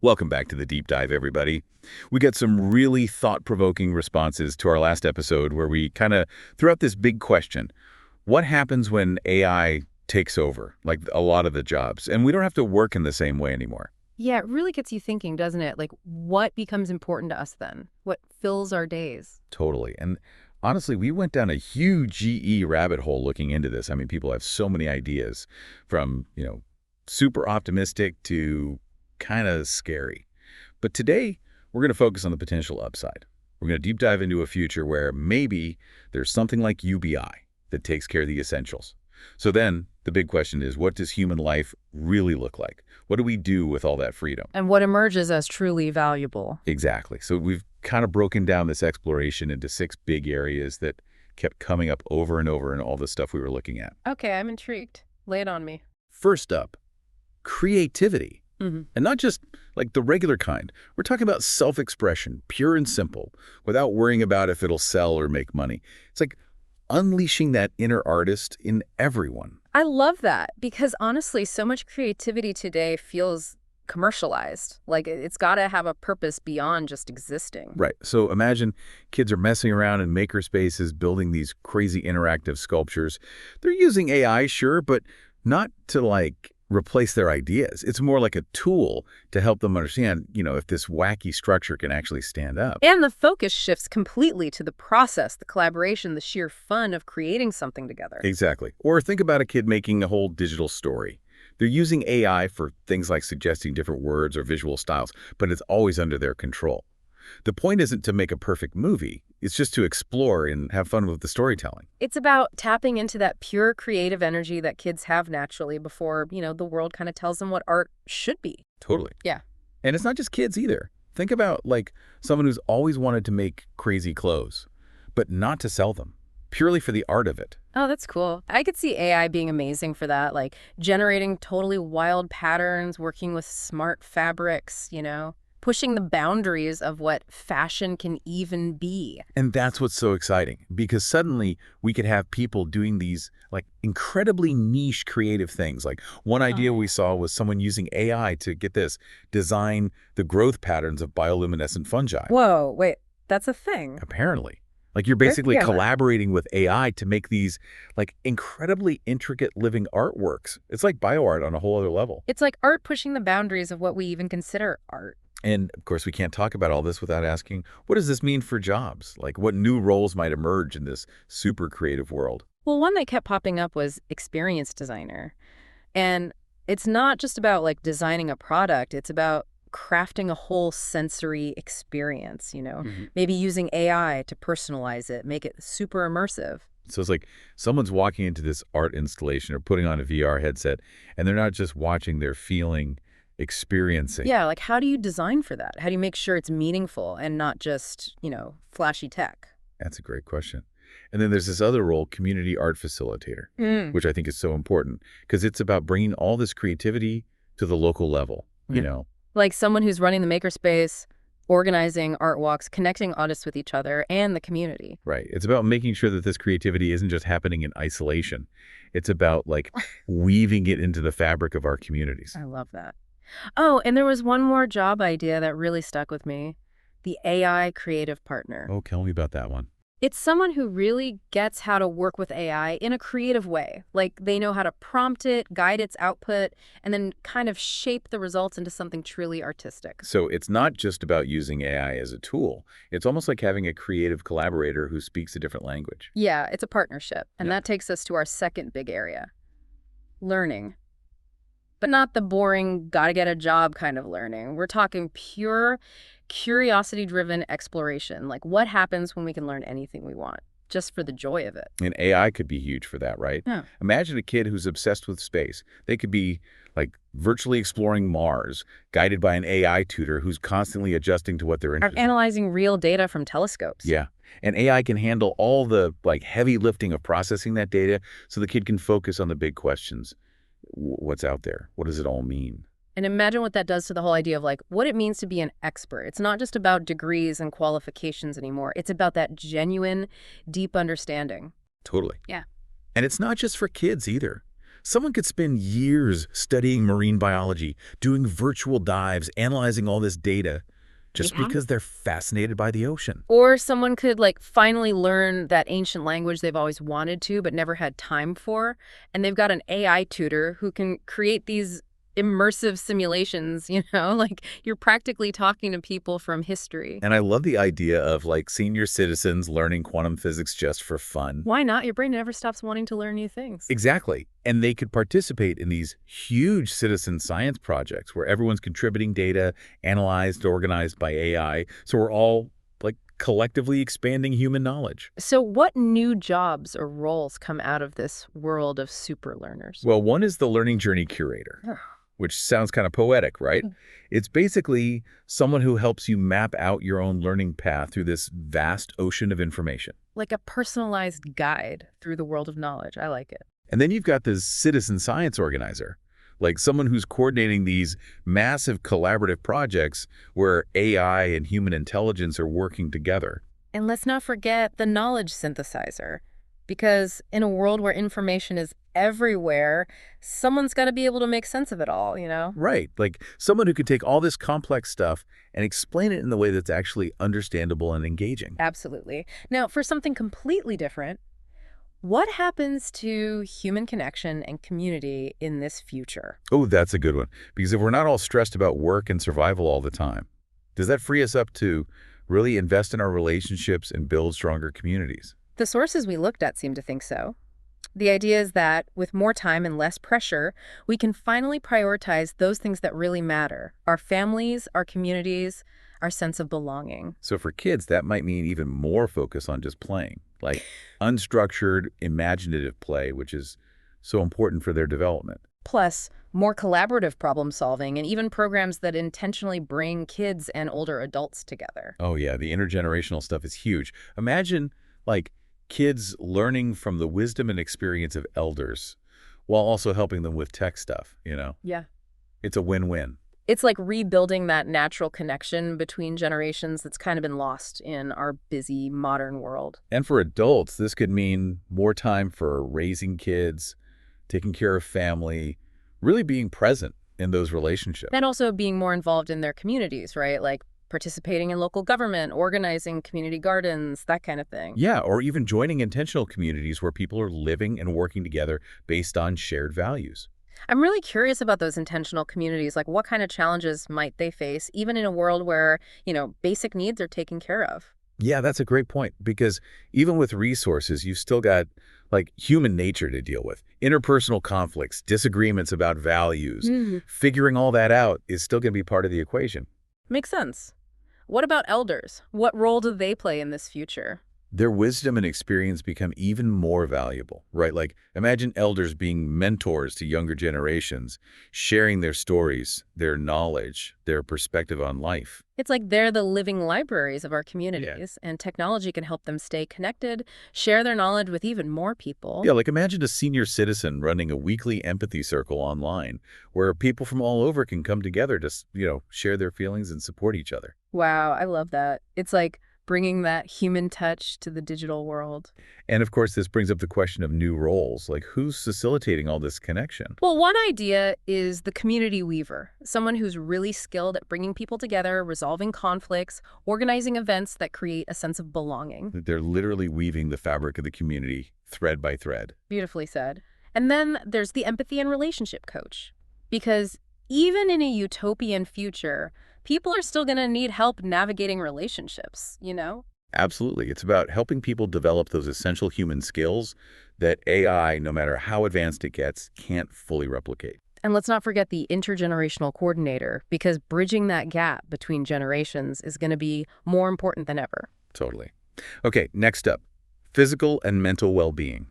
Welcome back to the deep dive, everybody. We got some really thought-provoking responses to our last episode where we kind of threw out this big question. What happens when AI takes over, like a lot of the jobs, and we don't have to work in the same way anymore? Yeah, it really gets you thinking, doesn't it? Like, what becomes important to us then? What fills our days? Totally. And honestly, we went down a huge GE rabbit hole looking into this. I mean, people have so many ideas from, super optimistic to kind of scary. But today, we're going to focus on the potential upside. We're going to deep dive into a future where maybe there's something like UBI that takes care of the essentials. So then the big question is, what does human life really look like? What do we do with all that freedom? And what emerges as truly valuable? Exactly. So we've kind of broken down this exploration into 6 big areas that kept coming up over and over in all the stuff we were looking at. Okay, I'm intrigued. Lay it on me. First up, creativity. And not just like the regular kind. We're talking about self-expression, pure and simple, without worrying about if it'll sell or make money. It's like unleashing that inner artist in everyone. I love that because honestly, so much creativity today feels commercialized. Like it's got to have a purpose beyond just existing. Right. So imagine kids are messing around in maker spaces, building these crazy interactive sculptures. They're using AI, sure, but not to replace their ideas. It's more like a tool to help them understand, if this wacky structure can actually stand up. And the focus shifts completely to the process, the collaboration, the sheer fun of creating something together. Exactly. Or think about a kid making a whole digital story. They're using AI for things like suggesting different words or visual styles, but it's always under their control. The point isn't to make a perfect movie. It's just to explore and have fun with the storytelling. It's about tapping into that pure creative energy that kids have naturally before, the world kind of tells them what art should be. Totally. Yeah. And it's not just kids either. Think about someone who's always wanted to make crazy clothes, but not to sell them, purely for the art of it. Oh, that's cool. I could see AI being amazing for that, like generating totally wild patterns, working with smart fabrics, pushing the boundaries of what fashion can even be. And that's what's so exciting, because suddenly we could have people doing these incredibly niche creative things. Like one idea we saw was someone using AI to, get this, design the growth patterns of bioluminescent fungi. Whoa, wait, that's a thing? Apparently. You're basically collaborating with AI to make these incredibly intricate living artworks. It's like bioart on a whole other level. It's like art pushing the boundaries of what we even consider art. And, of course, we can't talk about all this without asking, what does this mean for jobs? What new roles might emerge in this super creative world? Well, one that kept popping up was experience designer. And it's not just about, designing a product. It's about crafting a whole sensory experience, Maybe using AI to personalize it, make it super immersive. So it's like someone's walking into this art installation or putting on a VR headset, and they're not just watching, they're feeling, experiencing. Yeah, how do you design for that? How do you make sure it's meaningful and not just, flashy tech? That's a great question. And then there's this other role, community art facilitator, which I think is so important because it's about bringing all this creativity to the local level, Like someone who's running the makerspace, organizing art walks, connecting artists with each other and the community. Right. It's about making sure that this creativity isn't just happening in isolation. It's about weaving it into the fabric of our communities. I love that. Oh, and there was one more job idea that really stuck with me. The AI creative partner. Oh, tell me about that one. It's someone who really gets how to work with AI in a creative way. They know how to prompt it, guide its output, and then kind of shape the results into something truly artistic. So it's not just about using AI as a tool. It's almost like having a creative collaborator who speaks a different language. Yeah, it's a partnership. And that takes us to our second big area. Learning. But not the boring, gotta get a job kind of learning. We're talking pure, curiosity-driven exploration. What happens when we can learn anything we want, just for the joy of it? And AI could be huge for that, right? Yeah. Imagine a kid who's obsessed with space. They could be virtually exploring Mars, guided by an AI tutor who's constantly adjusting to what they're interested in. Analyzing real data from telescopes. Yeah. And AI can handle all the heavy lifting of processing that data so the kid can focus on the big questions. What's out there? What does it all mean? And imagine what that does to the whole idea of what it means to be an expert. It's not just about degrees and qualifications anymore. It's about that genuine, deep understanding. Totally. Yeah. And it's not just for kids either. Someone could spend years studying marine biology, doing virtual dives, analyzing all this data, just Yeah. because they're fascinated by the ocean. Or someone could like finally learn that ancient language they've always wanted to but never had time for, and they've got an AI tutor who can create these immersive simulations, like you're practically talking to people from history. And I love the idea of like senior citizens learning quantum physics just for fun. Why not? Your brain never stops wanting to learn new things. Exactly. And they could participate in these huge citizen science projects where everyone's contributing data, analyzed, organized by AI. So we're all like collectively expanding human knowledge. So what new jobs or roles come out of this world of super learners? Well, one is the learning journey curator, which sounds kind of poetic, right? It's basically someone who helps you map out your own learning path through this vast ocean of information. Like a personalized guide through the world of knowledge. I like it. And then you've got this citizen science organizer, like someone who's coordinating these massive collaborative projects where AI and human intelligence are working together. And let's not forget the knowledge synthesizer. Because in a world where information is everywhere, someone's got to be able to make sense of it all, Right, like someone who could take all this complex stuff and explain it in the way that's actually understandable and engaging. Absolutely. Now, for something completely different, what happens to human connection and community in this future? Oh, that's a good one. Because if we're not all stressed about work and survival all the time, does that free us up to really invest in our relationships and build stronger communities? The sources we looked at seem to think so. The idea is that with more time and less pressure, we can finally prioritize those things that really matter: our families, our communities, our sense of belonging. So for kids, that might mean even more focus on just playing, like unstructured, imaginative play, which is so important for their development. Plus, more collaborative problem solving and even programs that intentionally bring kids and older adults together. Oh yeah, the intergenerational stuff is huge. Imagine like kids learning from the wisdom and experience of elders while also helping them with tech stuff, Yeah. It's a win-win. It's like rebuilding that natural connection between generations that's kind of been lost in our busy modern world. And for adults, this could mean more time for raising kids, taking care of family, really being present in those relationships. And also being more involved in their communities, right? Like participating in local government, organizing community gardens, that kind of thing. Yeah, or even joining intentional communities where people are living and working together based on shared values. I'm really curious about those intentional communities. Like, what kind of challenges might they face, even in a world where, basic needs are taken care of? Yeah, that's a great point, because even with resources, you've still got like human nature to deal with. Interpersonal conflicts, disagreements about values, figuring all that out is still going to be part of the equation. Makes sense. What about elders? What role do they play in this future? Their wisdom and experience become even more valuable, right? Like imagine elders being mentors to younger generations, sharing their stories, their knowledge, their perspective on life. It's like they're the living libraries of our communities, and technology can help them stay connected, share their knowledge with even more people. Yeah, like imagine a senior citizen running a weekly empathy circle online where people from all over can come together to, share their feelings and support each other. Wow, I love that. It's like bringing that human touch to the digital world. And of course, this brings up the question of new roles, like who's facilitating all this connection? Well, one idea is the community weaver, someone who's really skilled at bringing people together, resolving conflicts, organizing events that create a sense of belonging. They're literally weaving the fabric of the community thread by thread. Beautifully said. And then there's the empathy and relationship coach. Because even in a utopian future, people are still going to need help navigating relationships, Absolutely. It's about helping people develop those essential human skills that AI, no matter how advanced it gets, can't fully replicate. And let's not forget the intergenerational coordinator, because bridging that gap between generations is going to be more important than ever. Totally. Okay, next up, physical and mental well-being.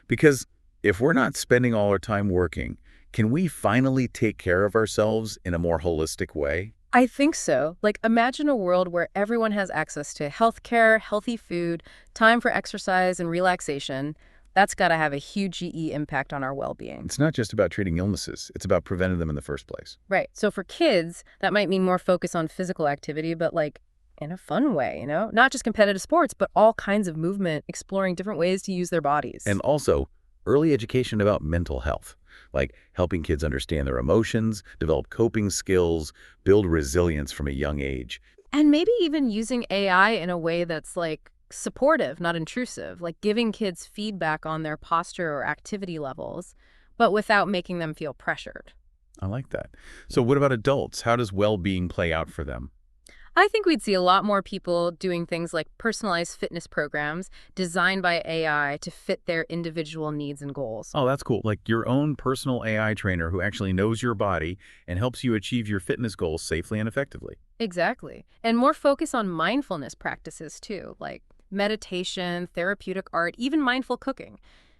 Because if we're not spending all our time working, can we finally take care of ourselves in a more holistic way? I think so. Like, imagine a world where everyone has access to healthcare, healthy food, time for exercise and relaxation. That's got to have a huge GE impact on our well-being. It's not just about treating illnesses. It's about preventing them in the first place. Right. So for kids, that might mean more focus on physical activity, but like in a fun way, Not just competitive sports, but all kinds of movement, exploring different ways to use their bodies. And also, early education about mental health. like helping kids understand their emotions, develop coping skills, build resilience from a young age. And maybe even using AI in a way that's like supportive, not intrusive, like giving kids feedback on their posture or activity levels, but without making them feel pressured. I like that. So what about adults? How does well-being play out for them? I think we'd see a lot more people doing things like personalized fitness programs designed by AI to fit their individual needs and goals. Oh, that's cool. Like your own personal AI trainer who actually knows your body and helps you achieve your fitness goals safely and effectively. Exactly. And more focus on mindfulness practices too, like meditation, therapeutic art, even mindful cooking.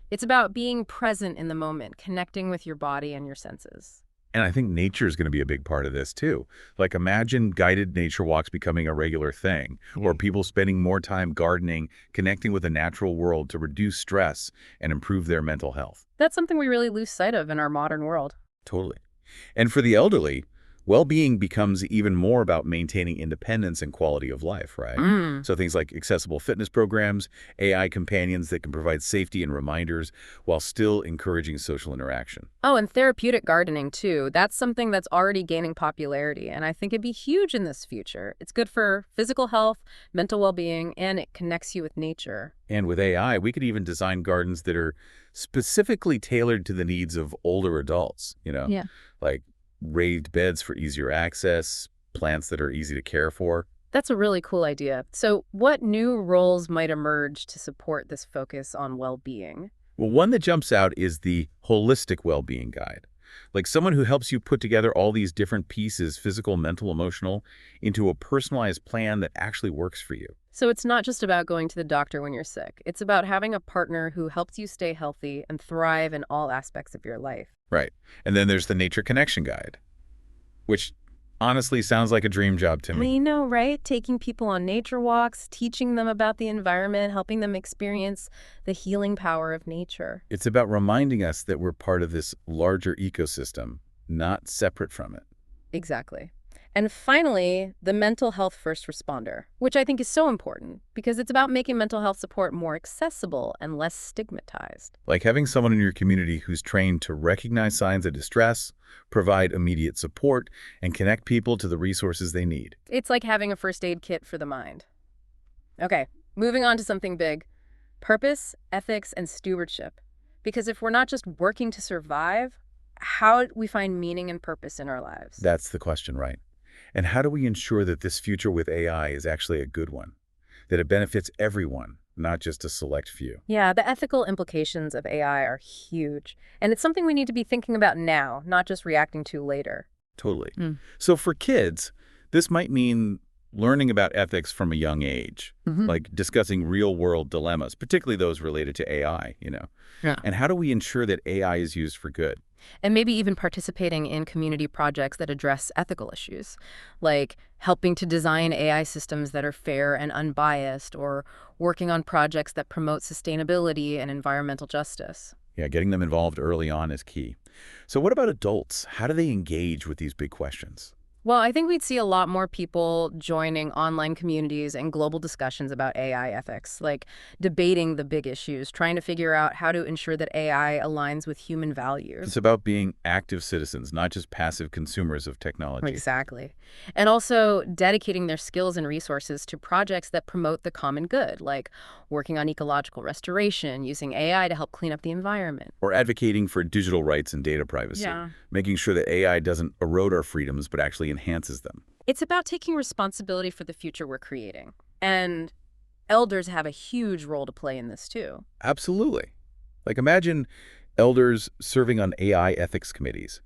It's about being present in the moment, connecting with your body and your senses. And I think nature is going to be a big part of this too. Like imagine guided nature walks becoming a regular thing, or people spending more time gardening, connecting with the natural world to reduce stress and improve their mental health. That's something we really lose sight of in our modern world. Totally. And for the elderly, well-being becomes even more about maintaining independence and quality of life, right? So things like accessible fitness programs, AI companions that can provide safety and reminders while still encouraging social interaction. Oh, and therapeutic gardening too. That's something that's already gaining popularity, and I think it'd be huge in this future. It's good for physical health, mental well-being, and it connects you with nature. And with AI, we could even design gardens that are specifically tailored to the needs of older adults, Yeah. like raised beds for easier access, plants that are easy to care for. That's a really cool idea. So, what new roles might emerge to support this focus on well-being? Well, one that jumps out is the holistic well-being guide. Like someone who helps you put together all these different pieces, physical, mental, emotional, into a personalized plan that actually works for you. So, it's not just about going to the doctor when you're sick. It's about having a partner who helps you stay healthy and thrive in all aspects of your life. Right. And then there's the nature connection guide, which honestly sounds like a dream job to me. We know, right? Taking people on nature walks, teaching them about the environment, helping them experience the healing power of nature. It's about reminding us that we're part of this larger ecosystem, not separate from it. Exactly. And finally, the mental health first responder, which I think is so important because it's about making mental health support more accessible and less stigmatized. Like having someone in your community who's trained to recognize signs of distress, provide immediate support, and connect people to the resources they need. It's like having a first aid kit for the mind. Okay, moving on to something big. Purpose, ethics, and stewardship. Because if we're not just working to survive, how do we find meaning and purpose in our lives? That's the question, right? And how do we ensure that this future with AI is actually a good one? That it benefits everyone, not just a select few? Yeah, the ethical implications of AI are huge. And it's something we need to be thinking about now, not just reacting to later. Totally. So for kids, this might mean learning about ethics from a young age, like discussing real-world dilemmas, particularly those related to AI, Yeah. And how do we ensure that AI is used for good? And maybe even participating in community projects that address ethical issues, like helping to design AI systems that are fair and unbiased, or working on projects that promote sustainability and environmental justice. Yeah, getting them involved early on is key. So what about adults? How do they engage with these big questions? Well, I think we'd see a lot more people joining online communities and global discussions about AI ethics, like debating the big issues, trying to figure out how to ensure that AI aligns with human values. It's about being active citizens, not just passive consumers of technology. Exactly. And also dedicating their skills and resources to projects that promote the common good, like working on ecological restoration, using AI to help clean up the environment. Or advocating for digital rights and data privacy, making sure that AI doesn't erode our freedoms, but actually enhances them. It's about taking responsibility for the future we're creating. And elders have a huge role to play in this, too. Absolutely. Like imagine elders serving on AI ethics committees,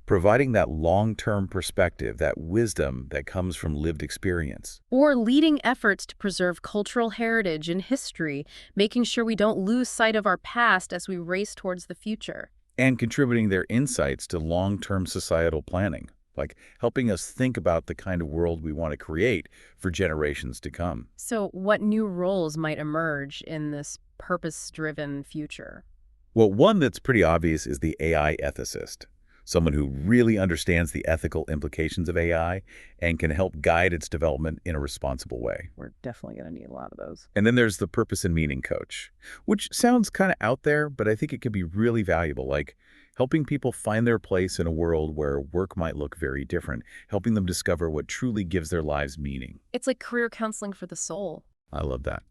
providing that long-term perspective, that wisdom that comes from lived experience. Or leading efforts to preserve cultural heritage and history, making sure we don't lose sight of our past as we race towards the future. And contributing their insights to long-term societal planning, like helping us think about the kind of world we want to create for generations to come. So what new roles might emerge in this purpose-driven future? Well, one that's pretty obvious is the AI ethicist, someone who really understands the ethical implications of AI and can help guide its development in a responsible way. We're definitely going to need a lot of those. And then there's the purpose and meaning coach, which sounds kind of out there, but I think it can be really valuable, like helping people find their place in a world where work might look very different, helping them discover what truly gives their lives meaning. It's like career counseling for the soul. I love that.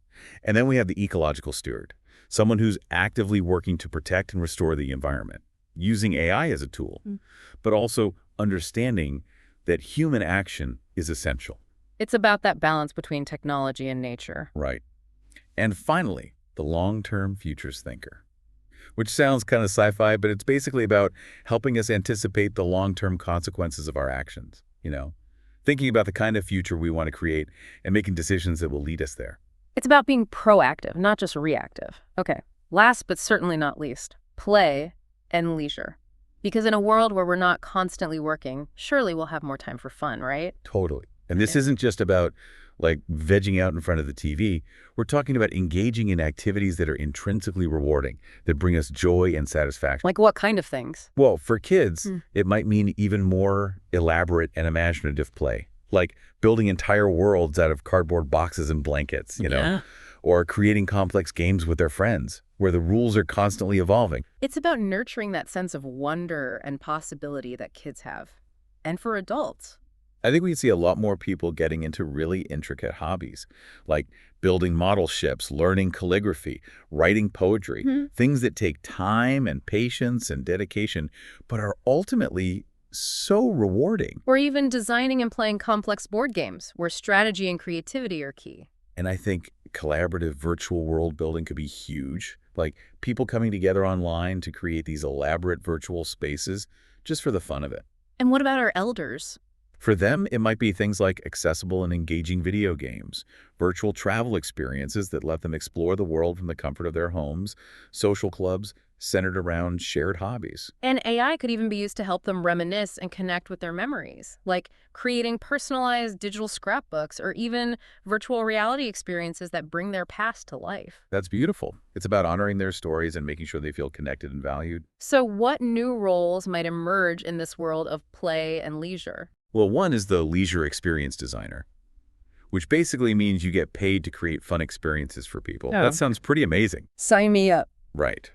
And then we have the ecological steward, someone who's actively working to protect and restore the environment, using AI as a tool, but also understanding that human action is essential. It's about that balance between technology and nature. Right. And finally, the long-term futures thinker, which sounds kind of sci-fi, but it's basically about helping us anticipate the long-term consequences of our actions, thinking about the kind of future we want to create and making decisions that will lead us there. It's about being proactive, not just reactive. Okay, last but certainly not least, play and leisure. Because in a world where we're not constantly working, surely we'll have more time for fun, right? Totally. And this isn't just about vegging out in front of the TV. We're talking about engaging in activities that are intrinsically rewarding, that bring us joy and satisfaction. Like what kind of things? Well, for kids, it might mean even more elaborate and imaginative play, like building entire worlds out of cardboard boxes and blankets, or creating complex games with their friends where the rules are constantly evolving. It's about nurturing that sense of wonder and possibility that kids have. And for adults. I think we see a lot more people getting into really intricate hobbies, like building model ships, learning calligraphy, writing poetry, things that take time and patience and dedication, but are ultimately so rewarding. Or even designing and playing complex board games where strategy and creativity are key. And I think collaborative virtual world building could be huge, like people coming together online to create these elaborate virtual spaces just for the fun of it. And what about our elders? For them, it might be things like accessible and engaging video games, virtual travel experiences that let them explore the world from the comfort of their homes, social clubs centered around shared hobbies. And AI could even be used to help them reminisce and connect with their memories, like creating personalized digital scrapbooks or even virtual reality experiences that bring their past to life. That's beautiful. It's about honoring their stories and making sure they feel connected and valued. So what new roles might emerge in this world of play and leisure? Well, one is the leisure experience designer, which basically means you get paid to create fun experiences for people. Oh. That sounds pretty amazing. Sign me up. Right.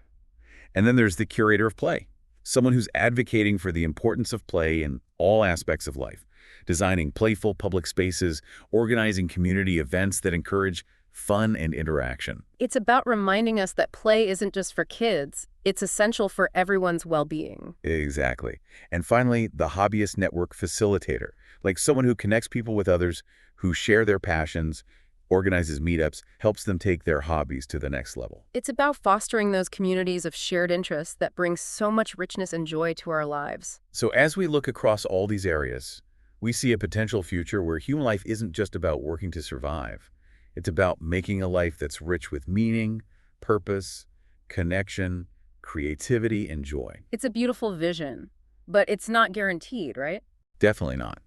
And then there's the curator of play, someone who's advocating for the importance of play in all aspects of life, designing playful public spaces, organizing community events that encourage fun and interaction. It's about reminding us that play isn't just for kids. It's essential for everyone's well-being. Exactly. And finally, the hobbyist network facilitator, like someone who connects people with others who share their passions, organizes meetups, helps them take their hobbies to the next level. It's about fostering those communities of shared interests that bring so much richness and joy to our lives. So as we look across all these areas, we see a potential future where human life isn't just about working to survive. It's about making a life that's rich with meaning, purpose, connection, creativity, and joy. It's a beautiful vision, but it's not guaranteed, right? Definitely not.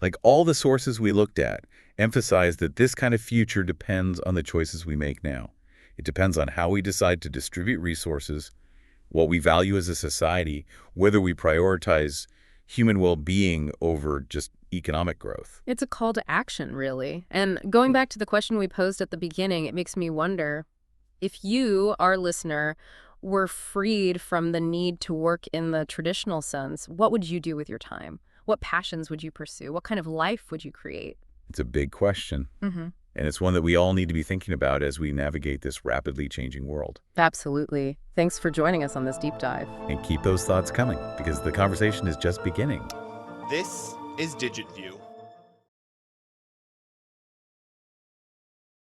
Like all the sources we looked at emphasize that this kind of future depends on the choices we make now. It depends on how we decide to distribute resources, what we value as a society, whether we prioritize human well-being over just economic growth. It's a call to action, really. And going back to the question we posed at the beginning, it makes me wonder, if you, our listener, were freed from the need to work in the traditional sense, what would you do with your time? What passions would you pursue? What kind of life would you create? It's a big question. And it's one that we all need to be thinking about as we navigate this rapidly changing world. Absolutely. Thanks for joining us on this deep dive. And keep those thoughts coming, because the conversation is just beginning. This is DigitView.